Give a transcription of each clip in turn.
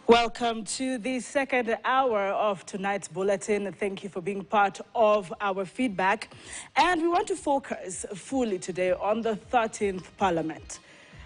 Welcome to the second hour of tonight's bulletin. Thank you for being part of our feedback. And we want to focus fully today on the 13th Parliament.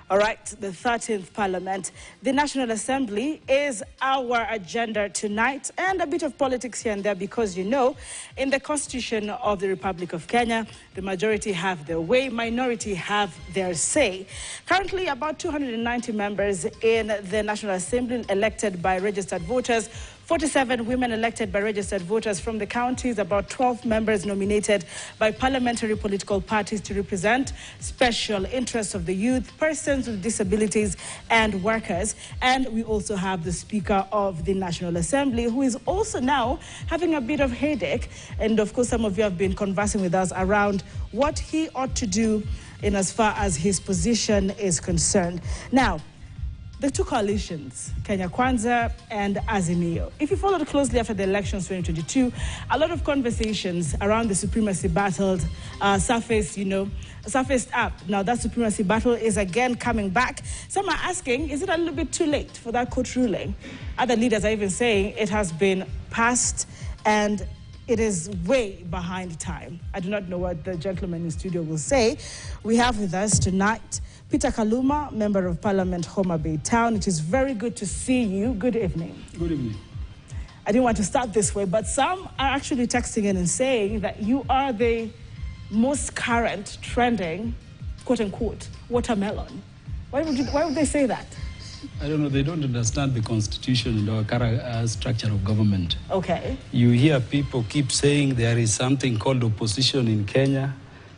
All right, the 13th Parliament. The National Assembly is our agenda tonight, and a bit of politics here and there because, you know, in the Constitution of the Republic of Kenya, the majority have their way, minority have their say. Currently, about 290 members in the National Assembly elected by registered voters, 47 women elected by registered voters from the counties, about 12 members nominated by parliamentary political parties to represent special interests of the youth, persons with disabilities, and workers. And we also have the Speaker of the National Assembly, who is also now having a bit of headache. And of course, some of you have been conversing with us around what he ought to do in as far as his position is concerned. Now, the two coalitions, Kenya Kwanza and Azimio. If you followed closely after the elections 2022, a lot of conversations around the supremacy battle surfaced up. Now that supremacy battle is again coming back. Some are asking, is it a little bit too late for that court ruling? Other leaders are even saying it has been passed and it is way behind time. I do not know what the gentleman in studio will say. We have with us tonight Peter Kaluma, Member of Parliament, Homa Bay Town. It is very good to see you. Good evening. Good evening. I didn't want to start this way, but some are actually texting in and saying that you are the most current, trending, quote-unquote, watermelon. Why would they say that? I don't know. They don't understand the Constitution and our current structure of government. Okay. You hear people keep saying there is something called opposition in Kenya.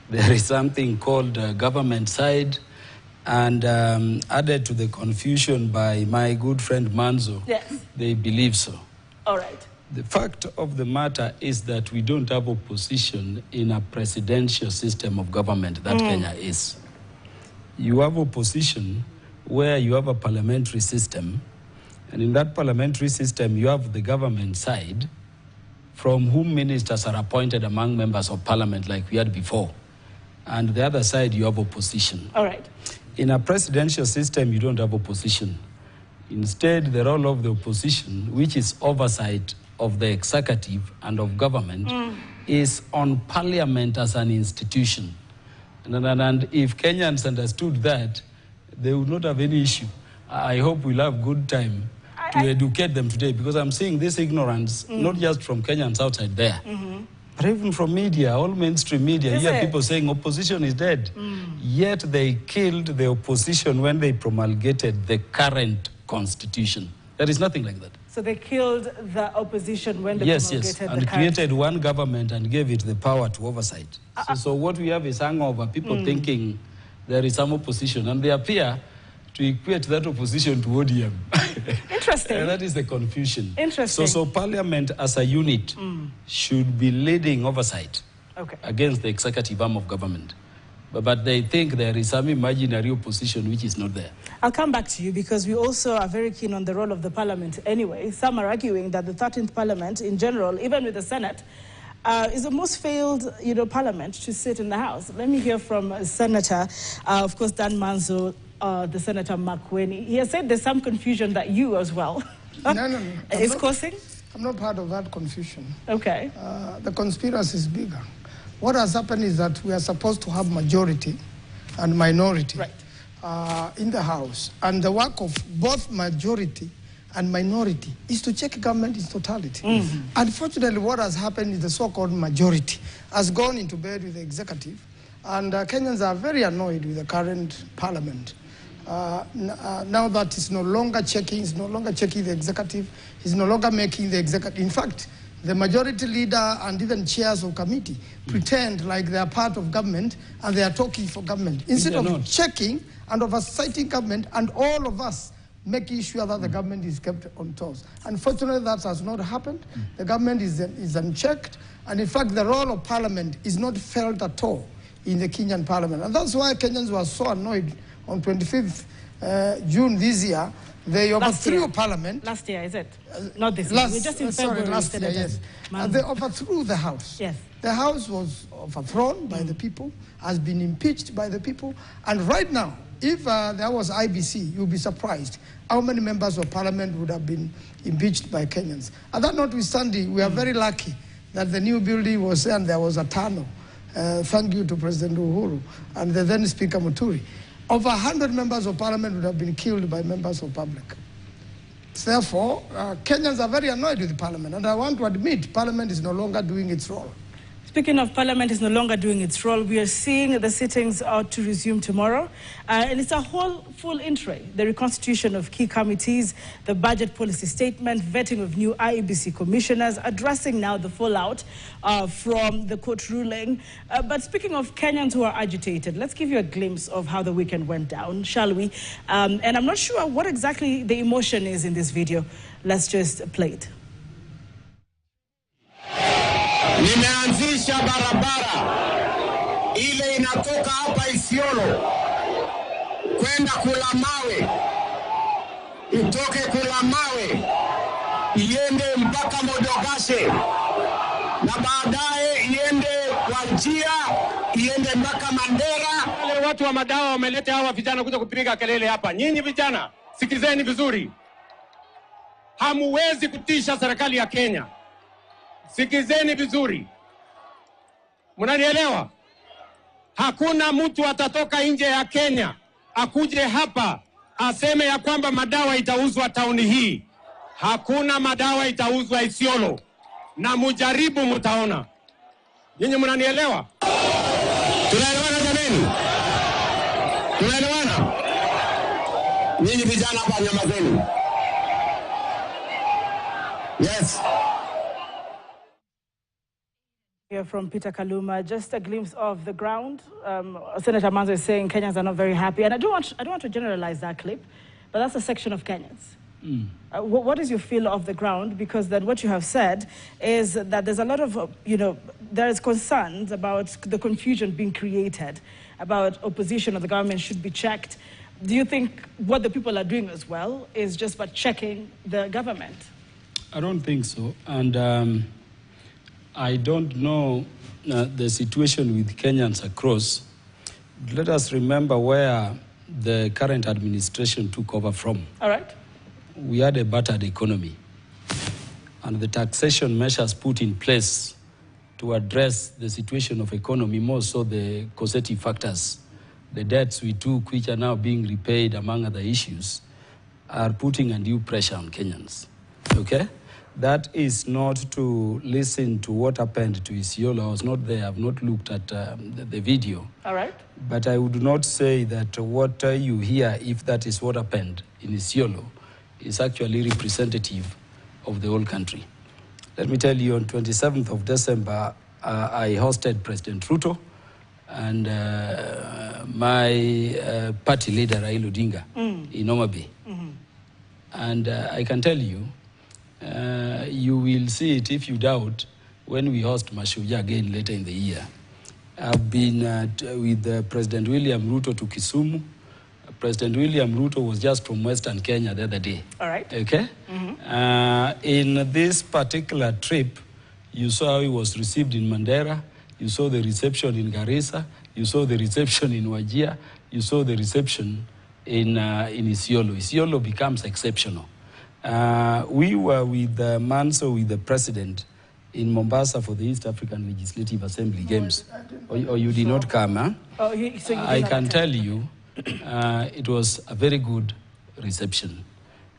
There is something called government side. And added to the confusion by my good friend Manzo, yes, they believe so. All right. The fact of the matter is that we don't have opposition in a presidential system of government that Kenya is. You have opposition where you have a parliamentary system, and in that parliamentary system you have the government side from whom ministers are appointed among members of parliament like we had before. And the other side you have opposition. All right. In a presidential system, you don't have opposition. Instead, the role of the opposition, which is oversight of the executive and of government, is on parliament as an institution. And if Kenyans understood that, they would not have any issue. I hope we'll have good time to educate them today, because I'm seeing this ignorance, not just from Kenyans outside there, but even from media, all mainstream media. You hear people saying opposition is dead. Yet they killed the opposition when they promulgated the current constitution. There is nothing like that. So they killed the opposition when they promulgated the current... and created one government and gave it the power to oversight. So what we have is hangover, people thinking there is some opposition, and they appear to equate that opposition to ODM. Interesting. And that is the confusion. Interesting. So Parliament as a unit should be leading oversight against the executive arm of government. But they think there is some imaginary opposition which is not there. I'll come back to you because we also are very keen on the role of the Parliament anyway. Some are arguing that the 13th Parliament in general, even with the Senate, is the most failed, Parliament to sit in the House. Let me hear from Senator, of course, Dan Manzo, the Senator Makueni. He has said there's some confusion that you as well is causing. I'm not part of that confusion. Okay. The conspiracy is bigger. What has happened is that we are supposed to have majority and minority in the House. And the work of both majority and minority is to check government in totality. Unfortunately, what has happened is the so-called majority has gone into bed with the executive, and Kenyans are very annoyed with the current parliament. Now that it's no longer checking the executive, it's no longer making the executive. In fact, the majority leader and even chairs of committee pretend like they are part of government and they are talking for government. Instead of checking and oversighting government and all of us making sure that the government is kept on toes. Unfortunately, that has not happened. The government is unchecked. And in fact, the role of parliament is not felt at all in the Kenyan parliament. And that's why Kenyans were so annoyed on 25th June this year. They overthrew Parliament. Last year, is it? Not this year. We're just in February. Last year, yes. And they overthrew the House. Yes. The House was overthrown by the people, has been impeached by the people, and right now, if there was IBC, you'll be surprised how many members of parliament would have been impeached by Kenyans. And that notwithstanding, we are very lucky that the new building was there and there was a tunnel. Thank you to President Uhuru and the then Speaker Muturi. Over 100 members of parliament would have been killed by members of public. Therefore, Kenyans are very annoyed with parliament, and I want to admit parliament is no longer doing its role. Speaking of parliament is no longer doing its role, we are seeing the sittings are to resume tomorrow. And it's a whole full in-tray. The reconstitution of key committees, the budget policy statement, vetting of new IEBC commissioners, addressing now the fallout from the court ruling. But speaking of Kenyans who are agitated, let's give you a glimpse of how the weekend went down, shall we? And I'm not sure what exactly the emotion is in this video. Let's just play it. Nimeanzisha barabara ile inatoka hapa Isiolo kwenda Kulamawe, itoke Kulamawe iende mpaka Modogashe, na baadaye iende Wajia, iende mpaka Mandera. Wale watu wa madawa wameleta hawa vijana kuja kupiga kelele hapa. Nyinyi vijana, sikizeni vizuri. Hamuwezi kutisha serikali ya Kenya. Sikizeni vizuri. Mnanielewa? Hakuna mtu atatoka nje ya Kenya akuje hapa aseme ya kwamba madawa itauzwa tauni hii. Hakuna madawa itauzwa Isiolo. Na mujaribu mtaona. Nyinyi mnanielewa? Tunaelewana jameni? Tunaelewana? Nyinyi vijana hapa nyamazeni. Yes. Here from Peter Kaluma, just a glimpse of the ground. Senator Manzo is saying Kenyans are not very happy, and I don't want to generalize that clip, but that's a section of Kenyans. What is your feel of the ground? Because then what you have said is that there's a lot of, there is concerns about the confusion being created, about opposition of the government should be checked. Do you think what the people are doing as well is just about checking the government? I don't think so, and I don't know the situation with Kenyans across. Let us remember where the current administration took over from. All right. We had a battered economy, and the taxation measures put in place to address the situation of economy, more so the causative factors, the debts we took, which are now being repaid, among other issues, are putting undue pressure on Kenyans. Okay? That is not to listen to what happened to Isiolo. I was not there. I have not looked at the video. All right. But I would not say that what you hear, if that is what happened in Isiolo, is actually representative of the whole country. Let me tell you, on 27th of December, I hosted President Ruto and my party leader, Raila Odinga, in Homa Bay. And I can tell you, you will see it if you doubt when we host Mashujaa again later in the year. I've been with President William Ruto to Kisumu. President William Ruto was just from Western Kenya the other day. All right. Okay? In this particular trip, you saw how he was received in Mandera, you saw the reception in Garissa, you saw the reception in Wajia, you saw the reception in Isiolo. Isiolo becomes exceptional. We were with Manso, with the president, in Mombasa for the East African Legislative Assembly Games. Or you did not come, huh? Oh, so you I can tell you, it was a very good reception,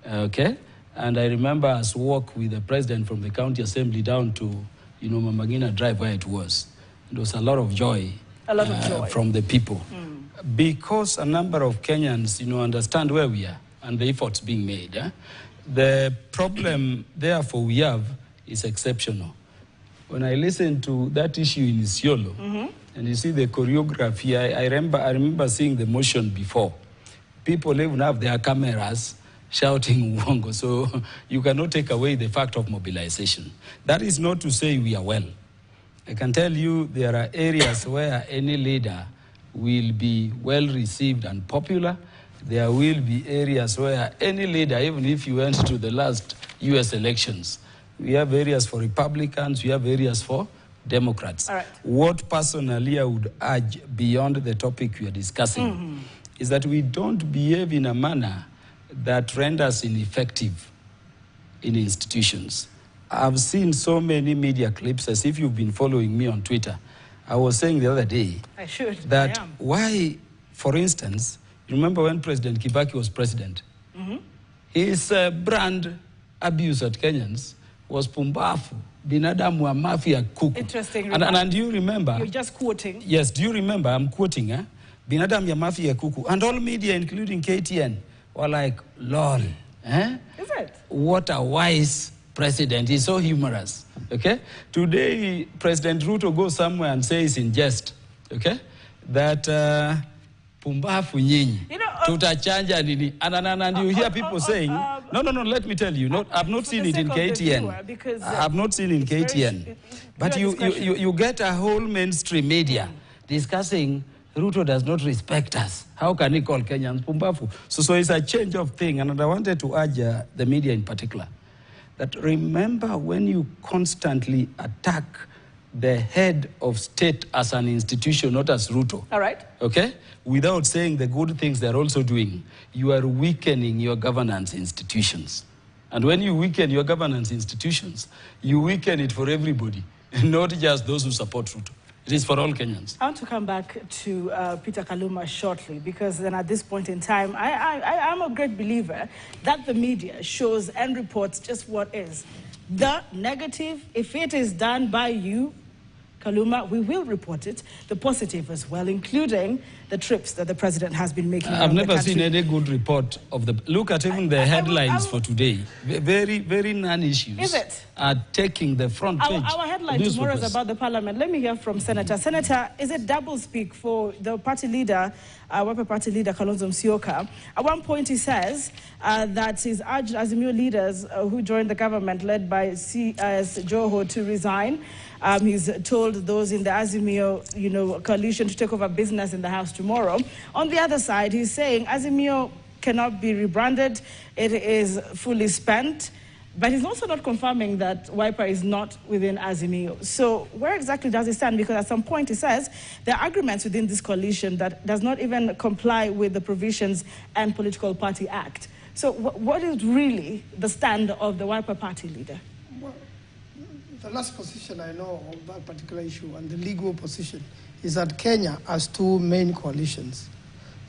okay? And I remember us walk with the president from the county assembly down to, Mamangina Drive where it was. It was a lot of joy, from the people. Because a number of Kenyans, understand where we are and the efforts being made. The problem, therefore, we have is exceptional. When I listen to that issue in Isiolo, and you see the choreography, I remember seeing the motion before. People even have their cameras shouting uongo, so you cannot take away the fact of mobilization. That is not to say we are well. I can tell you there are areas where any leader will be well received and popular. There will be areas where any leader, even if you went to the last US elections, we have areas for Republicans, we have areas for Democrats. All right. What personally I would urge beyond the topic we are discussing is that we don't behave in a manner that renders ineffective in institutions. I've seen so many media clips, as if you've been following me on Twitter. I was saying the other day that why, for instance, you remember when President Kibaki was president? His brand abuse at Kenyans was pumbafu, binadamu wa mafia kuku. Interesting. And do you remember? You're just quoting. Yes, do you remember? I'm quoting, binadamu ya mafia kuku. And all media, including KTN, were like, lol. Is it? What a wise president. He's so humorous. Okay? Today, President Ruto goes somewhere and says in jest, okay, that pumbafu nyinyi. Tutachanja nini. And you hear people saying, no, let me tell you. I've not seen it in KTN. I've not seen it in KTN. But you get a whole mainstream media discussing Ruto does not respect us. How can he call Kenyans pumbafu? So it's a change of thing. And I wanted to urge the media in particular that remember when you constantly attack the head of state as an institution, not as Ruto. All right. Okay? Without saying the good things they're also doing, you are weakening your governance institutions. And when you weaken your governance institutions, you weaken it for everybody, not just those who support Ruto. It is for all Kenyans. I want to come back to Peter Kaluma shortly, because then at this point in time, I'm a great believer that the media shows and reports just what is. The negative, if it is done by you, Kaluma, we will report it. The positive as well, including the trips that the president has been making. I've never seen any good report of the... Look at even the headlines for today. Very, very non-issues. Is it? Are taking the front page. Our headline tomorrow is about the parliament. Let me hear from Senator. Senator, is it double speak for the party leader, Wiper Party leader, Kalonzo Musyoka? At one point he says that he's urged Azimio leaders who joined the government led by C.S. Joho to resign. He's told those in the Azimio, coalition to take over business in the House tomorrow. On the other side, he's saying Azimio cannot be rebranded. It is fully spent. But he's also not confirming that Wiper is not within Azimio. So where exactly does it stand? Because at some point he says there are agreements within this coalition that does not even comply with the provisions and Political Party Act. So what is really the stand of the Wiper Party leader? Well, the last position I know of that particular issue and the legal position is that Kenya has two main coalitions.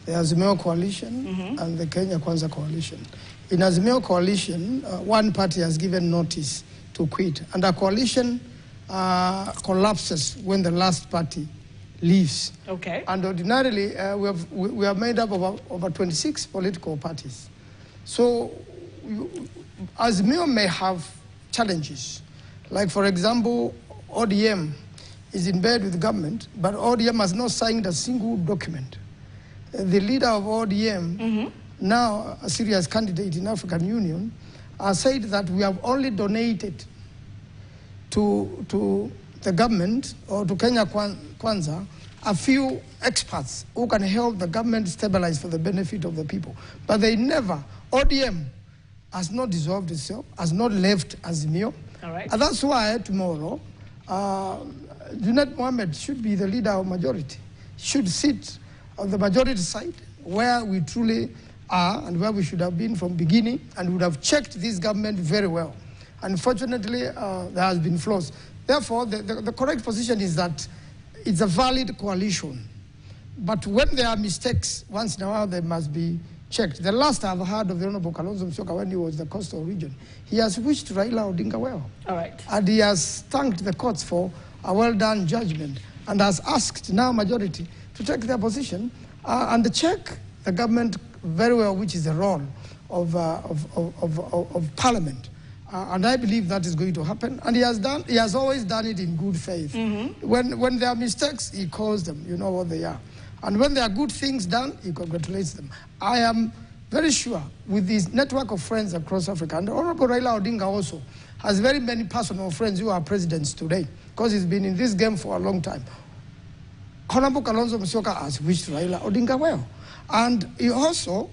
The Azimio coalition and the Kenya Kwanza coalition. In Azimio coalition, one party has given notice to quit, and the coalition collapses when the last party leaves. Okay. And ordinarily, we are made up of over 26 political parties. So Azimio may have challenges. Like, for example, ODM is in bed with the government, but ODM has not signed a single document. The leader of ODM, now a serious candidate in African Union, said that we have only donated to the government or to Kenya Kwanza a few experts who can help the government stabilize for the benefit of the people. But they never, ODM has not dissolved itself, has not left Azimio. All right. And that's why tomorrow, Junaid Mohammed should be the leader of majority, should sit on the majority side where we truly are and where we should have been from beginning, and would have checked this government very well. Unfortunately, there has been flaws. Therefore, the correct position is that it's a valid coalition. But when there are mistakes, once in a while, they must be checked. The last I've heard of the Honorable Kalonzo Musyoka when he was the coastal region, he has wished Raila Odinga well. All right. And he has thanked the courts for a well-done judgment and has asked now majority to take their position and check the government very well, which is the role of Parliament. And I believe that is going to happen. And he has always done it in good faith. When there are mistakes, he calls them, you know what they are. And when there are good things done, he congratulates them. I am very sure with his network of friends across Africa, and Honorable Raila Odinga also has very many personal friends who are presidents today, because he's been in this game for a long time. Honorable Kalonzo Musyoka has wished Raila Odinga well. And he also,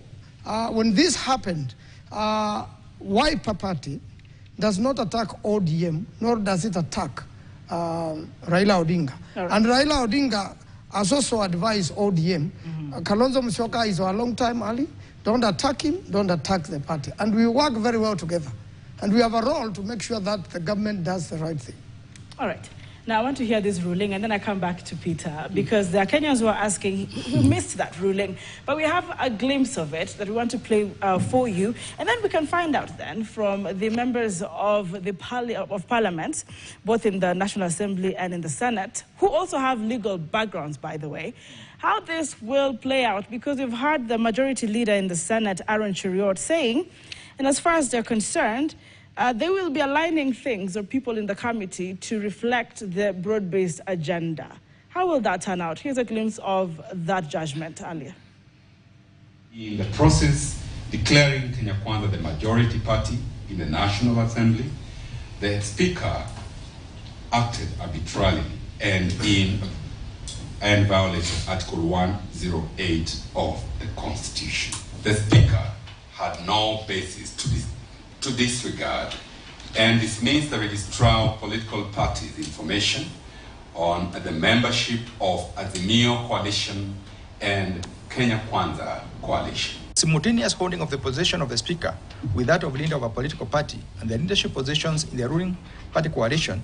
when this happened, Wiper Party does not attack ODM, nor does it attack Raila Odinga. Right. And Raila Odinga has also advised ODM, Kalonzo Musyoka is a long time early, don't attack him, don't attack the party. And we work very well together. And we have a role to make sure that the government does the right thing. All right. Now, I want to hear this ruling, and then I come back to Peter, because there are Kenyans who are asking, we missed that ruling, but we have a glimpse of it that we want to play for you, and then we can find out then from the members of the Parliament, both in the National Assembly and in the Senate, who also have legal backgrounds, by the way, how this will play out, because we've heard the majority leader in the Senate, Aaron Cheriot, saying, and as far as they're concerned, they will be aligning things or people in the committee to reflect the broad-based agenda. How will that turn out? Here's a glimpse of that judgment earlier. In the process declaring Kenya Kwanza the majority party in the National Assembly, the Speaker acted arbitrarily and violated Article 108 of the Constitution. The Speaker had no basis to disregard and dismiss the registrar of political parties information on the membership of Azimio Coalition and Kenya Kwanza Coalition. Simultaneous holding of the position of the Speaker with that of leader of a political party and the leadership positions in the ruling party coalition,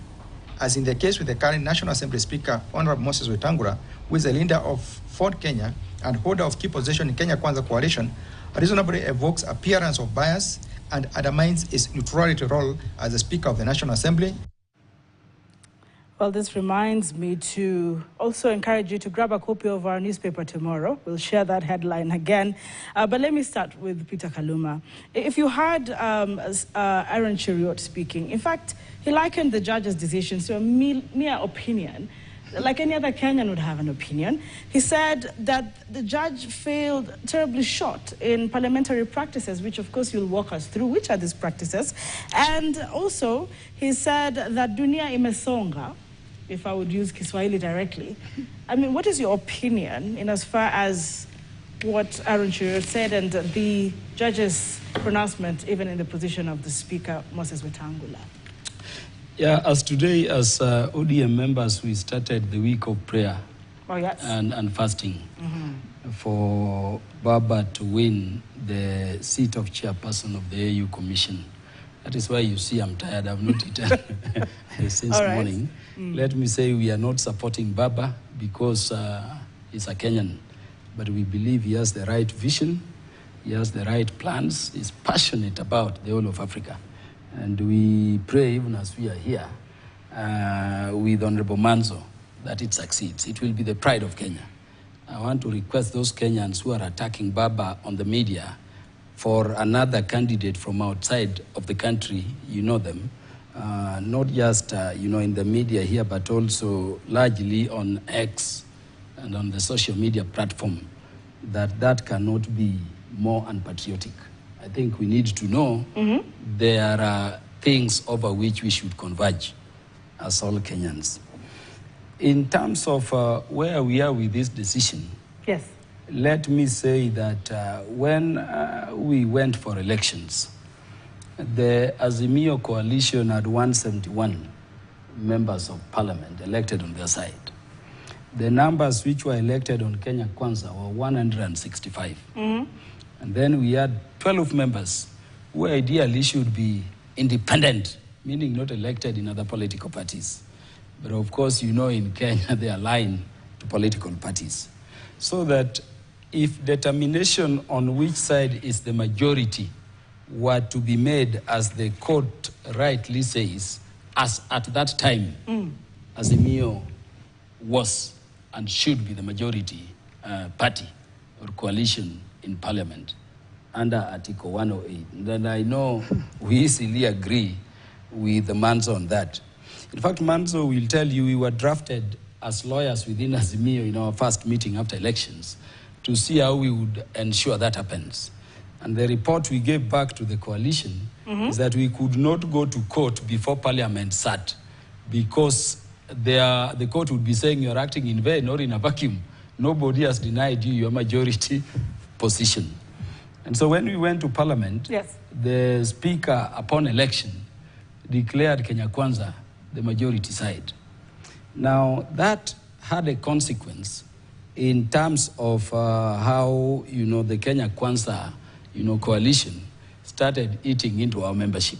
as in the case with the current National Assembly Speaker, Honorable Moses Wetangula, who is the leader of Ford Kenya and holder of key position in Kenya Kwanza Coalition, reasonably evokes appearance of bias and undermines its neutrality role as the Speaker of the National Assembly. Well, this reminds me to also encourage you to grab a copy of our newspaper tomorrow. We'll share that headline again. But let me start with Peter Kaluma. If you heard Aaron Cheriot speaking, in fact, he likened the judge's decision to a mere opinion, like any other Kenyan would have an opinion. He said that the judge failed terribly short in parliamentary practices, which of course you'll walk us through. Which are these practices? And also, he said that dunia imesonga, if I would use Kiswahili directly. I mean, what is your opinion in as far as what Aaron Cheriot said and the judge's pronouncement, even in the position of the Speaker, Moses Wetangula? Yeah, as today, as ODM members, we started the week of prayer and fasting for Baba to win the seat of chairperson of the AU Commission. That is why you see I'm tired. I've not eaten since morning. Let me say we are not supporting Baba because he's a Kenyan, but we believe he has the right vision, he has the right plans, he's passionate about the whole of Africa. And we pray, even as we are here, with Honorable Manzo, that it succeeds. It will be the pride of Kenya. I want to request those Kenyans who are attacking Baba on the media for another candidate from outside of the country, you know them, not just in the media here, but also largely on X and on the social media platform, that cannot be more unpatriotic. I think we need to know there are things over which we should converge as all Kenyans. In terms of where we are with this decision, yes, let me say that when we went for elections, the Azimio Coalition had 171 members of parliament elected on their side. The numbers which were elected on Kenya Kwanza were 165. And then we had 12 members who ideally should be independent, meaning not elected in other political parties. But of course, in Kenya, they align to political parties. So that if determination on which side is the majority were to be made, as the court rightly says, as at that time, Azimio was and should be the majority party or coalition in Parliament under Article 108. And I know we easily agree with Manzo on that. In fact, Manzo will tell you we were drafted as lawyers within Azimio in our first meeting after elections to see how we would ensure that happens. And the report we gave back to the coalition is that we could not go to court before Parliament sat because the court would be saying you're acting in vain or in a vacuum. Nobody has denied you your majority position. And so when we went to Parliament, the Speaker, upon election, declared Kenya Kwanza the majority side. Now, that had a consequence in terms of how, the Kenya Kwanza, coalition started eating into our membership.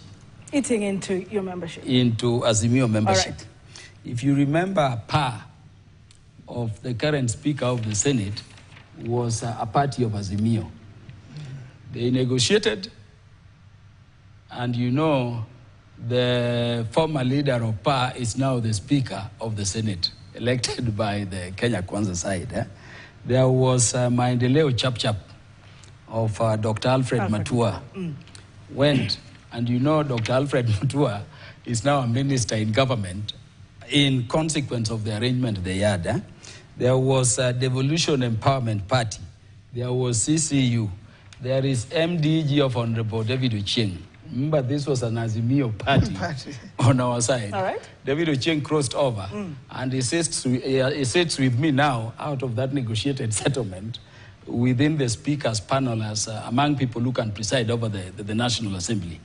Eating into your membership? Into Azimio membership. All right. If you remember, PA of the current Speaker of the Senate was a party of Azimio. They negotiated, and the former leader of PA is now the Speaker of the Senate, elected by the Kenya Kwanza side. There was Maendeleo Chap of Dr. Alfred Matua went, and Dr. Alfred Matua is now a minister in government in consequence of the arrangement they had. There was a Devolution Empowerment Party. There was CCU. There is MDG of Honorable David Ochieng. Remember, this was an Azimio party on our side. All right. David Ochieng crossed over, and he sits with me now out of that negotiated settlement within the Speaker's panel as among people who can preside over the National Assembly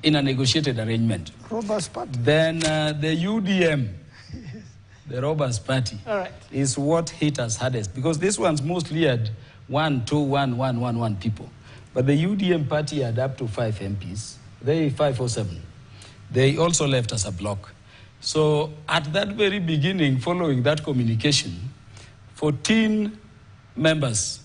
in a negotiated arrangement. Robust party. Then the UDM, the Robust Party, all right, is what hit us hardest, because this one's mostly had 1, 2, 1, 1, 1, 1 people. But the UDM party had up to 5 MPs. They 5 or 7. They also left us a block. So at that very beginning, following that communication, 14 members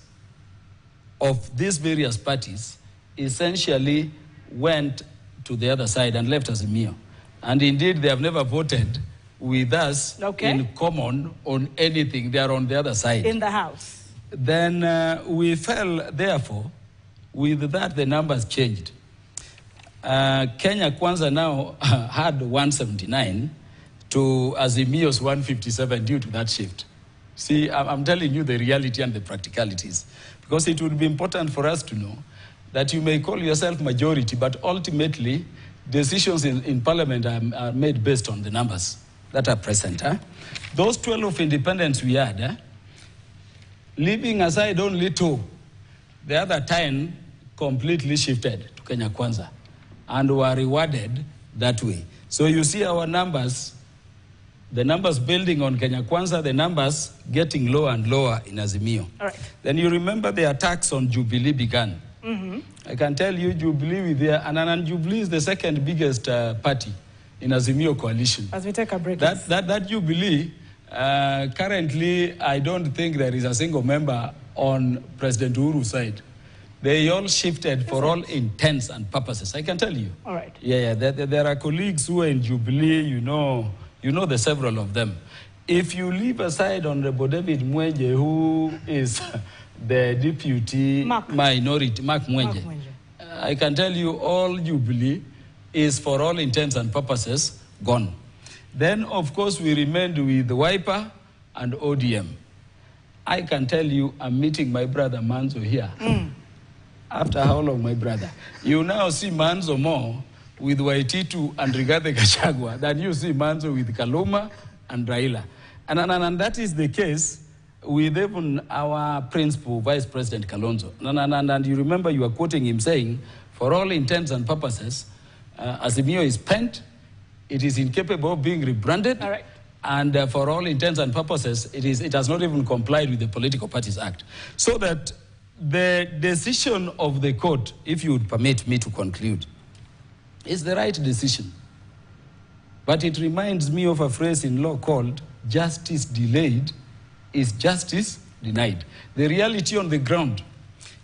of these various parties essentially went to the other side and left Azimio. And indeed, they have never voted with us in common on anything. They are on the other side. In the House. Then we fell, therefore, with that, the numbers changed. Kenya Kwanza now had 179 to Azimio's 157 due to that shift. See, I'm telling you the reality and the practicalities, because it would be important for us to know that you may call yourself majority, but ultimately decisions in Parliament are made based on the numbers that are present. Those 12 of independents we had, leaving aside only 2, the other 10 completely shifted to Kenya Kwanza and were rewarded that way. So you see our numbers, the numbers building on Kenya Kwanza, the numbers getting lower and lower in Azimio. All right. Then you remember the attacks on Jubilee began. I can tell you Jubilee and Jubilee is the second biggest party in Azimio coalition. As we take a break. That Jubilee, currently I don't think there is a single member on President Uhuru's side. They all shifted for all intents and purposes. I can tell you. All right. Yeah. There are colleagues who are in Jubilee, you know the several of them. If you leave aside Honorable David Mwenje, who is the deputy minority, Mark Mwenje, I can tell you all Jubilee is for all intents and purposes gone. Then, of course, we remained with Wiper and ODM. I can tell you, I'm meeting my brother Manzo here. After how long, my brother? You now see Manzo more with Waititu and Rigathi Gachagua than you see Manzo with Kaluma and Raila. And that is the case with even our principal Vice President Kalonzo. And you remember you were quoting him saying, for all intents and purposes, Azimio is spent, it is incapable of being rebranded, all right, and for all intents and purposes, it has not even complied with the Political Parties Act. So that the decision of the court, if you would permit me to conclude, is the right decision. But it reminds me of a phrase in law called, justice delayed is justice denied. The reality on the ground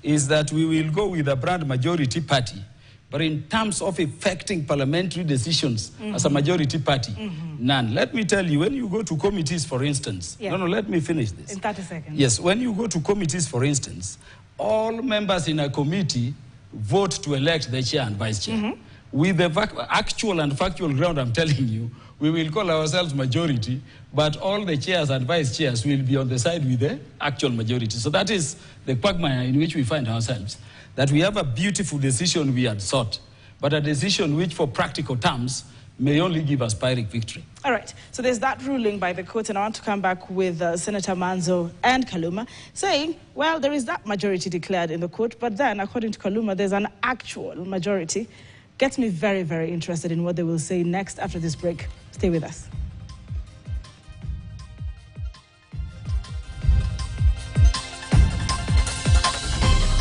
is that we will go with a brand majority party, but in terms of effecting parliamentary decisions as a majority party, none. Let me tell you, when you go to committees, for instance, let me finish this. In 30 seconds. Yes, when you go to committees, for instance, all members in a committee vote to elect the chair and vice chair. With the actual and factual ground, I'm telling you, we will call ourselves majority, but all the chairs and vice chairs will be on the side with the actual majority. So that is the quagmire in which we find ourselves, that we have a beautiful decision we had sought, but a decision which, for practical terms, may only give us Pyrrhic victory. All right. So there's that ruling by the court, and I want to come back with Senator Manzo and Kaluma, saying, well, there is that majority declared in the court, but then, according to Kaluma, there's an actual majority. Gets me very, very interested in what they will say next after this break. Stay with us.